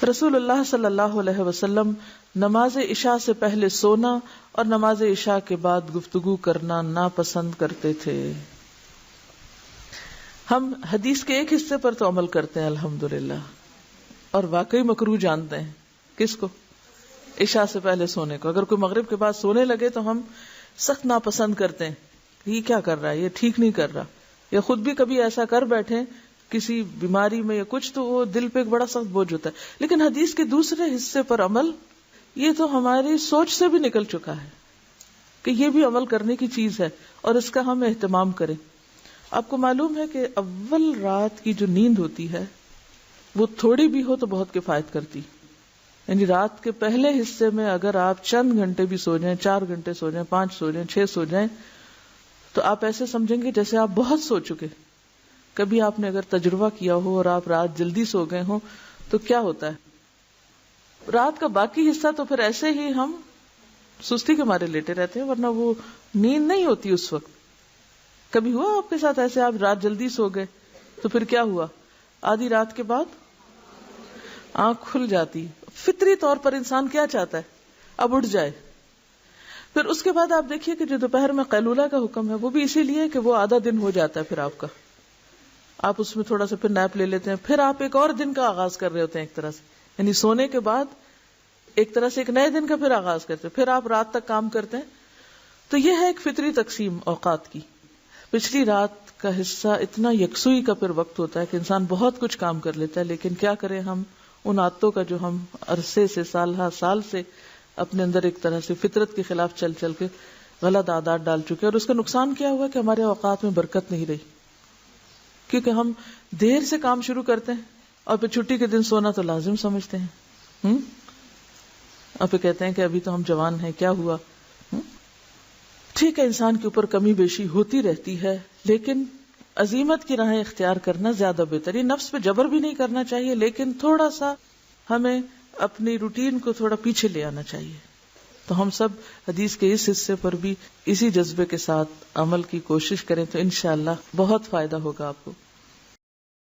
رسول اللہ صلی اللہ علیہ وسلم نماز عشاء سے پہلے سونا اور نماز عشاء کے بعد گفتگو کرنا ناپسند کرتے تھے. ہم حدیث کے ایک حصے پر تو عمل کرتے ہیں الحمدللہ، اور واقعی مکروہ جانتے ہیں. کس کو؟ عشاء سے پہلے سونے کو. اگر کوئی مغرب کے بعد سونے لگے تو ہم سخت ناپسند کرتے ہیں، یہ کیا کر رہا ہے، یہ ٹھیک نہیں کر رہا. یا خود بھی کبھی ایسا کر بیٹھے کسی بیماری میں یا کچھ، تو وہ دل پہ ایک بڑا سخت بوجھ ہوتا ہے. لیکن حدیث کے دوسرے حصے پر عمل، یہ تو ہماری سوچ سے بھی نکل چکا ہے کہ یہ بھی عمل کرنے کی چیز ہے اور اس کا ہم اہتمام کریں. آپ کو معلوم ہے کہ اول رات کی جو نیند ہوتی ہے وہ تھوڑی بھی ہو تو بہت کفایت کرتی. یعنی رات کے پہلے حصے میں اگر آپ چند گھنٹے بھی سو جائیں، 4 گھنٹے سو جائیں، 5 سو جائیں، 6 سو جائیں، تو آپ ایسے سمجھیں گے جیسے آپ بہت سو چکے. کبھی آپ نے اگر تجربہ کیا ہو اور آپ رات جلدی سو گئے ہوں تو کیا ہوتا ہے، رات کا باقی حصہ تو پھر ایسے ہی ہم سستی کے مارے لیٹے رہتے ہیں، ورنہ وہ نیند نہیں ہوتی اس وقت. کبھی ہوا آپ کے ساتھ ایسے، آپ رات جلدی سو گئے تو پھر کیا ہوا، آدھی رات کے بعد آنکھ کھل جاتی. فطری طور پر انسان کیا چاہتا ہے، اب اٹھ جائے. پھر اس کے بعد آپ دیکھیے کہ جو دوپہر میں قیلولہ کا حکم ہے وہ بھی اسی لیے کہ وہ آدھا دن ہو جاتا ہے، پھر آپ اس میں تھوڑا سا پھر نیپ لے لیتے ہیں، پھر آپ ایک اور دن کا آغاز کر رہے ہوتے ہیں ایک طرح سے. یعنی سونے کے بعد ایک طرح سے ایک نئے دن کا پھر آغاز کرتے ہیں، پھر آپ رات تک کام کرتے ہیں. تو یہ ہے ایک فطری تقسیم اوقات کی. پچھلی رات کا حصہ اتنا یکسوئی کا پھر وقت ہوتا ہے کہ انسان بہت کچھ کام کر لیتا ہے، لیکن کیا کریں ہم ان عادتوں کا جو ہم عرصے سے سال سے اپنے اندر ایک طرح سے فطرت کے خلاف چل چل کے غلط عادات ڈال چکے. اور اس کا نقصان کیا ہوا کہ ہمارے اوقات میں برکت نہیں رہی، کیونکہ ہم دیر سے کام شروع کرتے ہیں اور پھر چھٹی کے دن سونا تو لازم سمجھتے ہیں. اور پھر کہتے ہیں کہ ابھی تو ہم جوان ہیں، کیا ہوا. ٹھیک ہے، انسان کے اوپر کمی بیشی ہوتی رہتی ہے، لیکن عزیمت کی راہیں اختیار کرنا زیادہ بہتر. یہ نفس پہ جبر بھی نہیں کرنا چاہیے، لیکن تھوڑا سا ہمیں اپنی روٹین کو تھوڑا پیچھے لے آنا چاہیے. تو ہم سب حدیث کے اس حصے پر بھی اسی جذبے کے ساتھ عمل کی کوشش کریں تو انشاءاللہ بہت فائدہ ہوگا آپ کو.